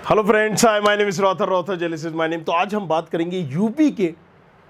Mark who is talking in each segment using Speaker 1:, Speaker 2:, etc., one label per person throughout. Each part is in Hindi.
Speaker 1: Hello friends, hi, my name is Rother Jelis is my name. तो आज हम बात करेंगे यूपी के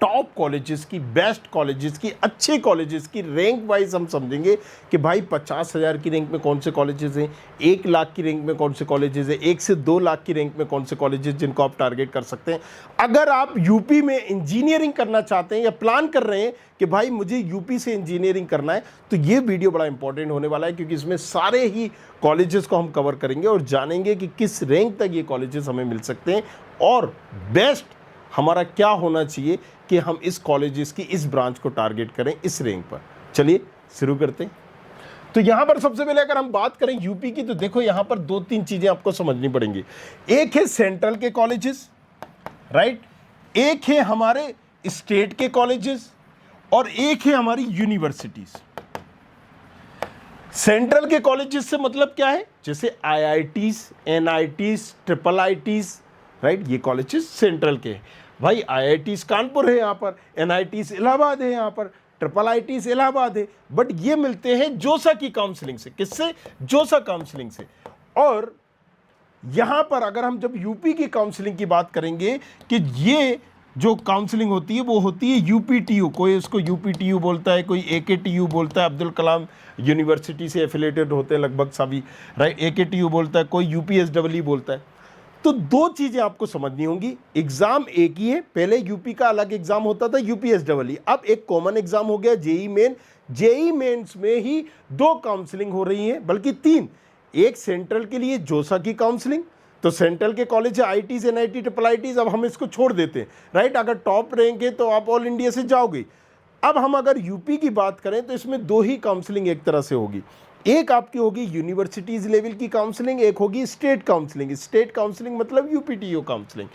Speaker 1: टॉप कॉलेजेस की, बेस्ट कॉलेजेस की, अच्छे कॉलेजेस की रैंक वाइज हम समझेंगे कि भाई 50,000 की रैंक में कौन से कॉलेजेस हैं, 1 लाख की रैंक में कौन से कॉलेजेस हैं, 1 से 2 लाख की रैंक में कौन से कॉलेजेस जिनको आप टारगेट कर सकते हैं। अगर आप यूपी में इंजीनियरिंग करना चाहते हैं या प्लान कर रहे हैं कि भाई मुझे यूपी से इंजीनियरिंग करना है, तो ये वीडियो बड़ा इंपॉर्टेंट होने वाला है, क्योंकि इसमें सारे ही कॉलेजेस को हम कवर करेंगे और जानेंगे कि किस रैंक तक ये कॉलेजेस हमें मिल सकते हैं और बेस्ट हमारा क्या होना चाहिए कि हम इस कॉलेजेस की इस ब्रांच को टारगेट करें इस रैंक पर। चलिए शुरू करते हैं। तो यहां पर सबसे पहले अगर हम बात करें यूपी की, तो देखो यहां पर 2-3 चीजें आपको समझनी पड़ेंगी। एक है सेंट्रल के कॉलेजेस, राइट, एक है हमारे स्टेट के कॉलेजेस और एक है हमारी यूनिवर्सिटीज। सेंट्रल के कॉलेजेस से मतलब क्या है, जैसे IITs, NITs, triple ITs, right, ये कॉलेजेस सेंट्रल के हैं। भाई आईआईटीज कानपुर है यहाँ पर, एनआईटीज इलाहाबाद है यहाँ पर, ट्रिपल आईटीज इलाहाबाद है, बट ये मिलते हैं जोसा की काउंसलिंग से। किससे? जोसा काउंसलिंग से। और यहां पर अगर हम जब यूपी की काउंसलिंग की बात करेंगे कि ये जो काउंसलिंग होती है वो होती है यूपीटीयू। कोई उसको यूपीटीयू बोलता है, कोई एकेटीयू बोलता है, अब्दुल कलाम यूनिवर्सिटी से एफिलेटेड होते हैं लगभग सभी, राइट, एकेटीयू बोलता है, कोई यूपीएसडब्ल्यू बोलता है। तो 2 चीजें आपको समझनी होंगी। एग्जाम एक ही है, पहले यूपी का अलग एग्जाम होता था यूपीएसडब्ल्यू, अब एक कॉमन एग्जाम हो गया जेई मेन। जेई मेंस में ही 2 काउंसलिंग हो रही है, बल्कि 3। एक सेंट्रल के लिए जोसा की काउंसलिंग, तो सेंट्रल के कॉलेज है आईटीज, एनआईटी, ट्रिपल आईटीज, अब हम इसको छोड़ देते हैं, राइट। अगर टॉप रैंक है तो आप ऑल इंडिया से जाओगे। अब हम अगर यूपी की बात करें तो इसमें 2 ही काउंसलिंग एक तरह से होगी। एक आपकी होगी यूनिवर्सिटीज लेवल की काउंसलिंग, एक होगी स्टेट काउंसलिंग। स्टेट काउंसलिंग मतलब यूपीटीयू काउंसलिंग।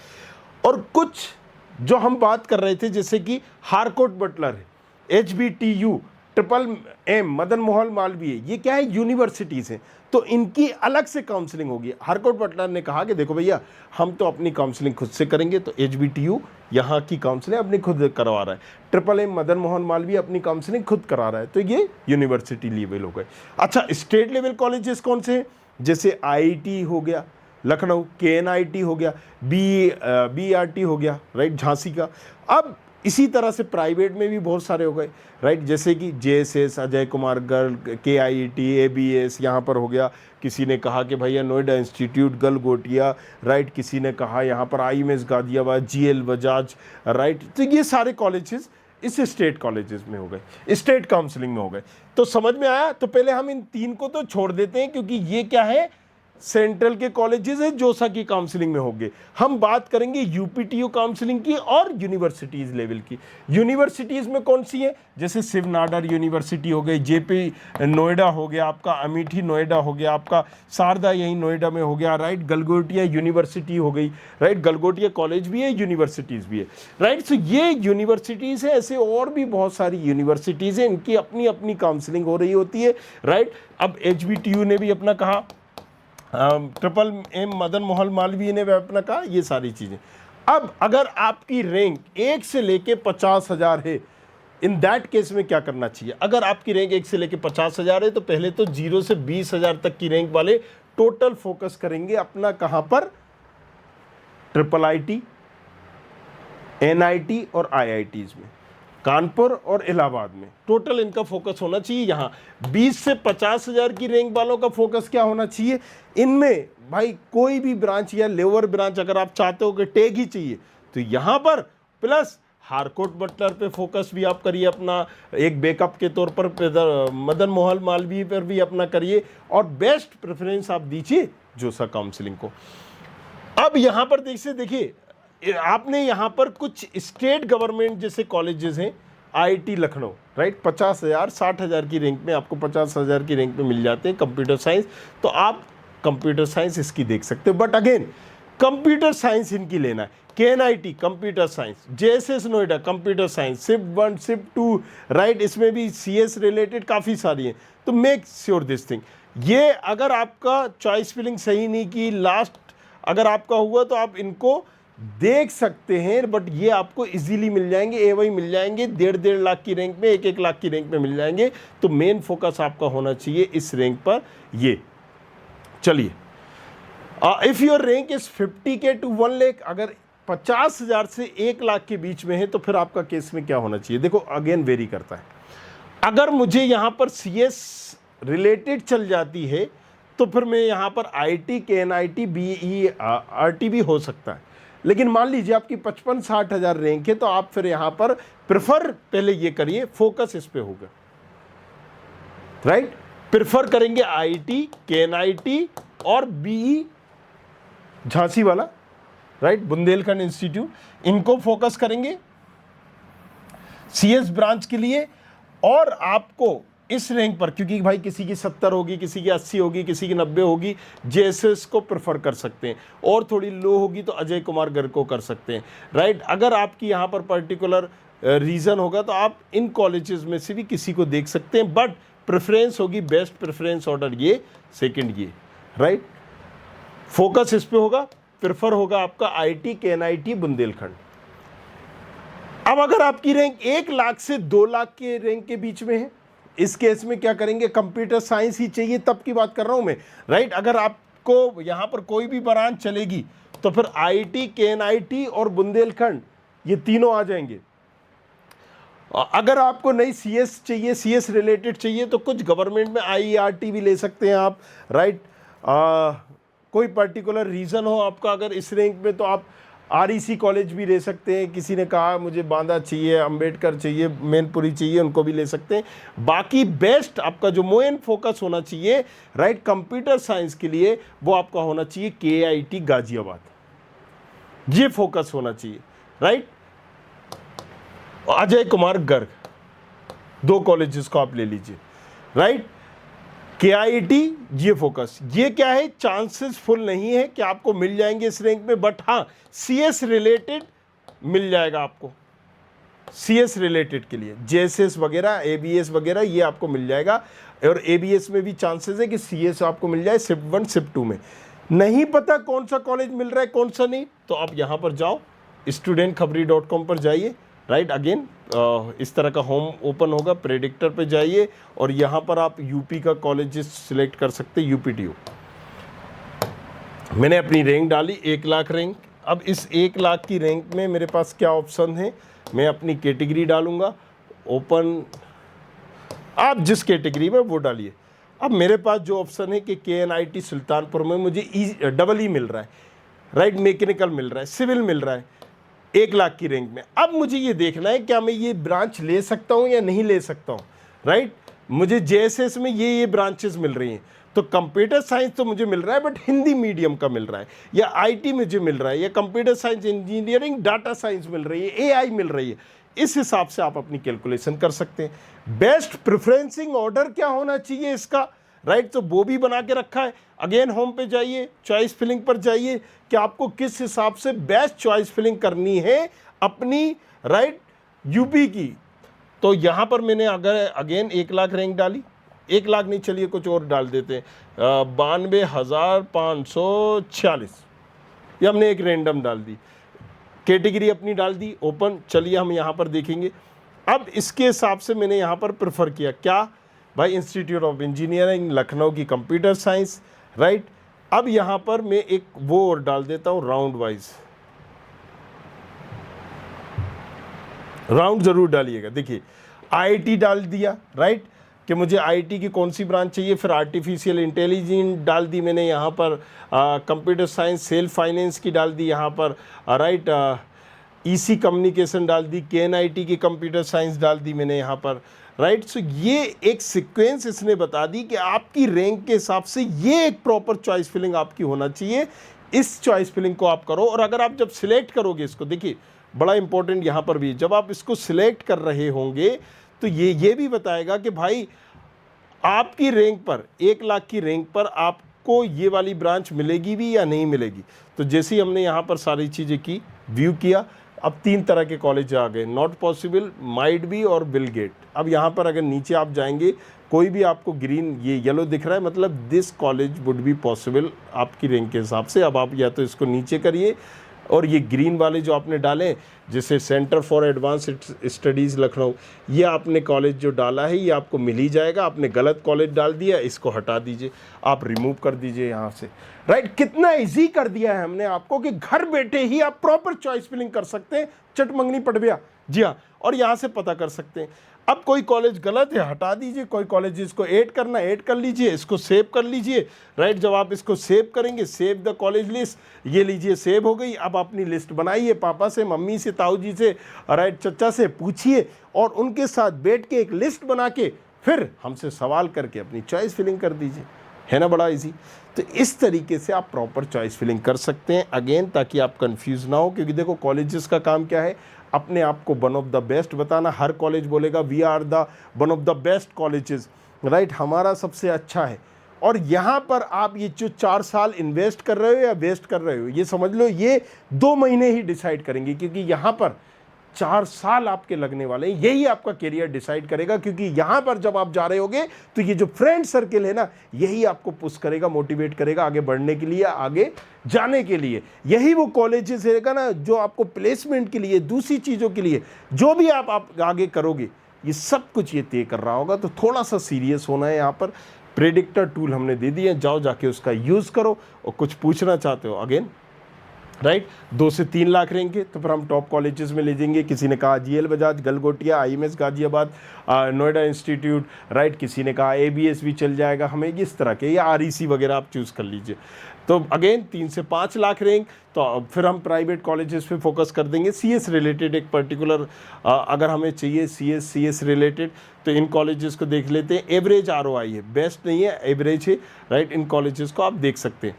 Speaker 1: और कुछ जो हम बात कर रहे थे जैसे कि हारकोट बटलर है, HBTU, triple M, Madan Mohan Malaviya, ये क्या है, यूनिवर्सिटीज़ हैं, तो इनकी अलग से काउंसलिंग होगी। हारकोट बटलर ने कहा कि देखो भैया हम तो अपनी काउंसलिंग खुद से करेंगे, तो एचबीटीयू यहाँ की काउंसलिंग अपनी खुद करवा रहा है, ट्रिपल एम मदन मोहन मालवीय अपनी काउंसलिंग खुद करा रहा है, तो ये यूनिवर्सिटी लेवल हो गए। अच्छा, स्टेट लेवल कॉलेजेस कौन से हैं, जैसे आईआईटी हो गया लखनऊ, केएनआईटी हो गया, बीआरटी हो गया, राइट, झांसी का। अब इसी तरह से प्राइवेट में भी बहुत सारे हो गए, राइट, जैसे कि JSS, Ajay Kumar Garg, KIT, ABS यहाँ पर हो गया। किसी ने कहा कि भैया नोएडा इंस्टीट्यूट गलगोटिया, राइट, किसी ने कहा यहाँ पर IMS Ghaziabad, GL Bajaj, right. तो ये सारे कॉलेजेस इस स्टेट कॉलेजेस में हो गए, स्टेट काउंसलिंग में हो गए। तो समझ में आया। तो पहले हम इन 3 को तो छोड़ देते हैं, क्योंकि ये क्या है, सेंट्रल के कॉलेजेस है, जोसा की काउंसलिंग में होंगे। हम बात करेंगे यूपीटीयू काउंसलिंग की और यूनिवर्सिटीज लेवल की। यूनिवर्सिटीज में कौन सी है, जैसे शिव नाडर यूनिवर्सिटी हो गई, जेपी नोएडा हो गया आपका, अमेठी नोएडा हो गया आपका, शारदा यही नोएडा में हो गया, राइट, गलगोटिया यूनिवर्सिटी हो गई, राइट, गलगोटिया कॉलेज भी है, यूनिवर्सिटीज भी है, राइट। सो ये यूनिवर्सिटीज है, ऐसे और भी बहुत सारी यूनिवर्सिटीज हैं, इनकी अपनी अपनी काउंसलिंग हो रही होती है, राइट। अब एचबीटीयू ने भी अपना कहा, ट्रिपल एम मदन मोहन मालवीय ने अपना कहा, ये सारी चीज़ें। अब अगर आपकी रैंक 1 से लेके 50,000 है, इन दैट केस में क्या करना चाहिए। अगर आपकी रैंक 1 से लेके 50,000 है, तो पहले तो 0 से 20,000 तक की रैंक वाले टोटल फोकस करेंगे अपना कहाँ पर, ट्रिपल आईटी, एनआईटी और आईआईटीज में, कानपुर और इलाहाबाद में टोटल इनका फोकस होना चाहिए। यहाँ 20 से 50,000 की रैंक वालों का फोकस क्या होना चाहिए, इनमें भाई कोई भी ब्रांच या लोअर ब्रांच अगर आप चाहते हो कि टेक ही चाहिए, तो यहाँ पर प्लस हारकोट बटलर पे फोकस भी आप करिए अपना, एक बैकअप के तौर पर मदन मोहन मालवीय पर भी अपना करिए, और बेस्ट प्रेफरेंस आप दीजिए जोसा काउंसलिंग को। अब यहाँ पर देखिए आपने यहाँ पर कुछ स्टेट गवर्नमेंट जैसे कॉलेजेस हैं, आईआईटी लखनऊ, राइट, 50,000 60,000 की रैंक में आपको 50,000 की रैंक में मिल जाते हैं कंप्यूटर साइंस, तो आप कंप्यूटर साइंस इसकी देख सकते हो। बट अगेन कंप्यूटर साइंस इनकी लेना है, KNIT computer science, JSS Noida computer science, shift 1 shift 2, right, इसमें भी सीएस रिलेटेड काफ़ी सारी हैं। तो मेक श्योर दिस थिंग, ये अगर आपका चॉइस फिलिंग सही नहीं की, लास्ट अगर आपका हुआ, तो आप इनको देख सकते हैं, बट ये आपको इजीली मिल जाएंगे, ए वही मिल जाएंगे, 1.5 लाख की रैंक में, 1 लाख की रैंक में मिल जाएंगे। तो मेन फोकस आपका होना चाहिए इस रैंक पर। ये चलिए if your rank is 50K to 1 lakh, अगर 50,000 से 1 लाख के बीच में है तो फिर आपका केस में क्या होना चाहिए? देखो अगेन वेरी करता है। अगर मुझे यहाँ पर CS रिलेटेड चल जाती है तो फिर मैं यहाँ पर IT, KNIT, BE, RT भी हो सकता है। लेकिन मान लीजिए आपकी 55-60 हज़ार रैंक है तो आप फिर यहाँ पर प्रेफर पहले ये करिए, फोकस इस पे होगा, राइट। प्रेफर करेंगे IT, KNIT और BE झांसी वाला, राइट, बुंदेलखंड इंस्टीट्यूट, इनको फोकस करेंगे CS ब्रांच के लिए। और आपको इस रैंक पर, क्योंकि भाई किसी की 70 होगी, किसी की 80 होगी, किसी की 90 होगी, JSS को प्रेफर कर सकते हैं, और थोड़ी लो होगी तो अजय कुमार गर्ग को कर सकते हैं, राइट। अगर आपकी यहाँ पर पर्टिकुलर रीज़न होगा तो आप इन कॉलेजेस में से भी किसी को देख सकते हैं, बट प्रेफरेंस होगी, बेस्ट प्रेफरेंस ऑर्डर ये, सेकंड ये, राइट। फोकस इस पे होगा, प्रेफर होगा आपका IT, KNIT, बुंदेलखंड। अब अगर आपकी रैंक 1 लाख से 2 लाख के रैंक के बीच में है, इस केस में क्या करेंगे? कंप्यूटर साइंस ही चाहिए, तब की बात कर रहा हूं मैं, राइट। अगर आपको यहां पर कोई भी ब्रांच चलेगी तो फिर IT, KNIT और बुंदेलखंड ये तीनों आ जाएंगे। अगर आपको नई CS चाहिए, CS रिलेटेड चाहिए, तो कुछ गवर्नमेंट में IERT भी ले सकते हैं आप, राइट। कोई पर्टिकुलर रीज़न हो आपका अगर इस रैंक में तो आप REC कॉलेज भी ले सकते हैं। किसी ने कहा मुझे बांदा चाहिए, अंबेडकर चाहिए, मैनपुरी चाहिए, उनको भी ले सकते हैं। बाकी बेस्ट आपका जो मेन फोकस होना चाहिए, राइट, कंप्यूटर साइंस के लिए, वो आपका होना चाहिए KIT गाजियाबाद, ये फोकस होना चाहिए, राइट। अजय कुमार गर्ग, 2 कॉलेजेस को आप ले लीजिए, राइट। KIT ये फोकस, ये क्या है, चांसेस फुल नहीं है कि आपको मिल जाएंगे इस रैंक में, बट हाँ CS रिलेटेड मिल जाएगा आपको, CS रिलेटेड के लिए JSS वगैरह, ABS वगैरह ये आपको मिल जाएगा। और ABS में भी चांसेस है कि CS आपको मिल जाए शिफ्ट 1 शिफ्ट 2 में। नहीं पता कौन सा कॉलेज मिल रहा है कौन सा नहीं, तो आप यहाँ पर जाओ, studentkhabri.com पर जाइए, राइट। अगेन इस तरह का होम ओपन होगा, प्रेडिक्टर पे जाइए और यहाँ पर आप यूपी का कॉलेज सिलेक्ट कर सकते हैं, UPTU। मैंने अपनी रैंक डाली 1 लाख रैंक। अब इस 1 लाख की रैंक में मेरे पास क्या ऑप्शन है, मैं अपनी कैटेगरी डालूंगा, ओपन, आप जिस कैटेगरी में वो डालिए। अब मेरे पास जो ऑप्शन है कि KNIT सुल्तानपुर में मुझे EE मिल रहा है, राइट, मैकेनिकल मिल रहा है, सिविल मिल रहा है 1 लाख की रैंक में। अब मुझे ये देखना है क्या मैं ये ब्रांच ले सकता हूँ या नहीं ले सकता हूँ, राइट। मुझे JSS में ये ब्रांचेस मिल रही हैं, तो कंप्यूटर साइंस तो मुझे मिल रहा है बट हिंदी मीडियम का मिल रहा है, या IT मुझे मिल रहा है, या computer science, engineering, data science मिल रही है, AI मिल रही है। इस हिसाब से आप अपनी कैलकुलेशन कर सकते हैं। बेस्ट प्रेफरेंसिंग ऑर्डर क्या होना चाहिए इसका, राइट, तो वो भी बना के रखा है। अगेन होम पे जाइए, चॉइस फिलिंग पर जाइए कि आपको किस हिसाब से बेस्ट चॉइस फिलिंग करनी है अपनी, राइट, यूपी की। तो यहाँ पर मैंने अगर अगेन 1 लाख रैंक डाली, 1 लाख नहीं, चलिए कुछ और डाल देते हैं, 92,546, ये हमने एक रैंडम डाल दी, कैटेगरी अपनी डाल दी, ओपन। चलिए हम यहाँ पर देखेंगे। अब इसके हिसाब से मैंने यहाँ पर प्रेफर किया क्या भाई, इंस्टीट्यूट ऑफ इंजीनियरिंग लखनऊ की कंप्यूटर साइंस, राइट। अब यहाँ पर मैं एक वो और डाल देता हूँ, राउंड वाइज, राउंड जरूर डालिएगा। देखिए IIT डाल दिया, राइट, कि मुझे IIT की कौन सी ब्रांच चाहिए, फिर आर्टिफिशियल इंटेलिजेंस डाल दी मैंने यहाँ पर, कंप्यूटर साइंस, सेल्फ फाइनेंस की डाल दी यहाँ पर, राइट, EC कम्युनिकेशन डाल दी, KNIT की कंप्यूटर साइंस डाल दी मैंने यहाँ पर, राइट। सो ये एक सीक्वेंस इसने बता दी कि आपकी रैंक के हिसाब से ये एक प्रॉपर चॉइस फिलिंग आपकी होना चाहिए। इस चॉइस फिलिंग को आप करो, और अगर आप जब सिलेक्ट करोगे इसको, देखिए बड़ा इंपॉर्टेंट यहाँ पर भी, जब आप इसको सिलेक्ट कर रहे होंगे तो ये भी बताएगा कि भाई आपकी रैंक पर, 1 लाख की रैंक पर आपको ये वाली ब्रांच मिलेगी भी या नहीं मिलेगी। तो जैसे ही हमने यहाँ पर सारी चीज़ें की, व्यू किया, अब 3 तरह के कॉलेज आ गए, नॉट पॉसिबल, माइट बी और बिल गेट। अब यहाँ पर अगर नीचे आप जाएंगे, कोई भी आपको ग्रीन, ये येलो दिख रहा है, मतलब this college would be possible आपकी रैंक के हिसाब से। अब आप या तो इसको नीचे करिए, और ये ग्रीन वाले जो आपने डाले, जैसे centre for advanced studies Lucknow, ये आपने कॉलेज जो डाला है ये आपको मिल ही जाएगा। आपने गलत कॉलेज डाल दिया, इसको हटा दीजिए, आप रिमूव कर दीजिए यहाँ से, राइट। कितना इजी कर दिया है हमने आपको कि घर बैठे ही आप प्रॉपर चॉइस फिलिंग कर सकते हैं, चटमंगनी पटबिया, जी हाँ। और यहाँ से पता कर सकते हैं। अब कोई कॉलेज गलत है हटा दीजिए, कोई कॉलेज जिसको ऐड करना ऐड कर लीजिए, इसको सेव कर लीजिए, राइट। जब आप इसको सेव करेंगे, सेव द कॉलेज लिस्ट, ये लीजिए सेव हो गई। अब अपनी लिस्ट बनाइए, पापा से, मम्मी से, ताऊ जी से, राइट, चचा से पूछिए और उनके साथ बैठ के एक लिस्ट बना के फिर हमसे सवाल करके अपनी चॉइस फिलिंग कर दीजिए, है ना, बड़ा इजी। तो इस तरीके से आप प्रॉपर चॉइस फिलिंग कर सकते हैं, अगेन, ताकि आप कंफ्यूज ना हो। क्योंकि देखो कॉलेजेस का काम क्या है, अपने आप को वन ऑफ द बेस्ट बताना। हर कॉलेज बोलेगा we are the one of the best colleges, right, हमारा सबसे अच्छा है। और यहाँ पर आप ये जो 4 साल इन्वेस्ट कर रहे हो या वेस्ट कर रहे हो, ये समझ लो ये 2 महीने ही डिसाइड करेंगे, क्योंकि यहाँ पर 4 साल आपके लगने वाले हैं। यही आपका करियर डिसाइड करेगा, क्योंकि यहाँ पर जब आप जा रहे होगे तो ये जो फ्रेंड सर्किल है ना, यही आपको पुश करेगा, मोटिवेट करेगा आगे बढ़ने के लिए, आगे जाने के लिए। यही वो कॉलेजेस रहेगा ना जो आपको प्लेसमेंट के लिए, दूसरी चीज़ों के लिए, जो भी आप आगे करोगे, ये सब कुछ ये तय कर रहा होगा। तो थोड़ा सा सीरियस होना है यहाँ पर। प्रेडिक्टर टूल हमने दे दिए, जाओ जाके उसका यूज़ करो। और कुछ पूछना चाहते हो अगेन, राइट, 2 से 3 लाख रहेंगे तो फिर हम टॉप कॉलेजेस में ले जाएंगे। किसी ने कहा GL Bajaj, Galgotia, IMS Ghaziabad, Noida institute, right. किसी ने कहा ABS भी चल जाएगा हमें, इस तरह के, या REC वगैरह आप चूज़ कर लीजिए। तो अगेन 3 से 5 लाख रहेंगे तो फिर हम प्राइवेट कॉलेजेस पे फोकस कर देंगे। CS रिलेटेड एक पर्टिकुलर अगर हमें चाहिए CS रिलेटेड, तो इन कॉलेजेस को देख लेते हैं। एवरेज ROI है, बेस्ट नहीं है, एवरेज है, राइट। इन कॉलेजेस को आप देख सकते हैं।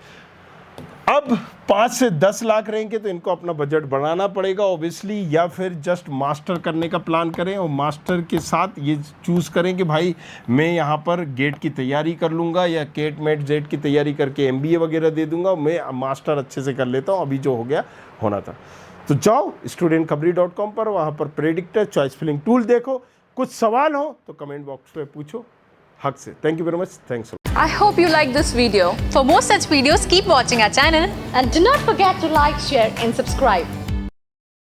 Speaker 1: अब 5 से 10 लाख रहेंगे तो इनको अपना बजट बढ़ाना पड़ेगा ऑब्वियसली, या फिर जस्ट मास्टर करने का प्लान करें और मास्टर के साथ ये चूज़ करें कि भाई मैं यहाँ पर गेट की तैयारी कर लूँगा या केट मेट जेट की तैयारी करके MBA वगैरह दे दूँगा, मैं मास्टर अच्छे से कर लेता हूँ, अभी जो हो गया होना था। तो जाओ studentkhabri.com पर, वहाँ पर प्रेडिक्टर चॉइस फिलिंग टूल देखो। कुछ सवाल हो तो कमेंट बॉक्स में पूछो हक से। Thank you very much, thanks.
Speaker 2: I hope you like this video. For more such videos, keep watching our channel
Speaker 3: and do not forget to like, share and subscribe.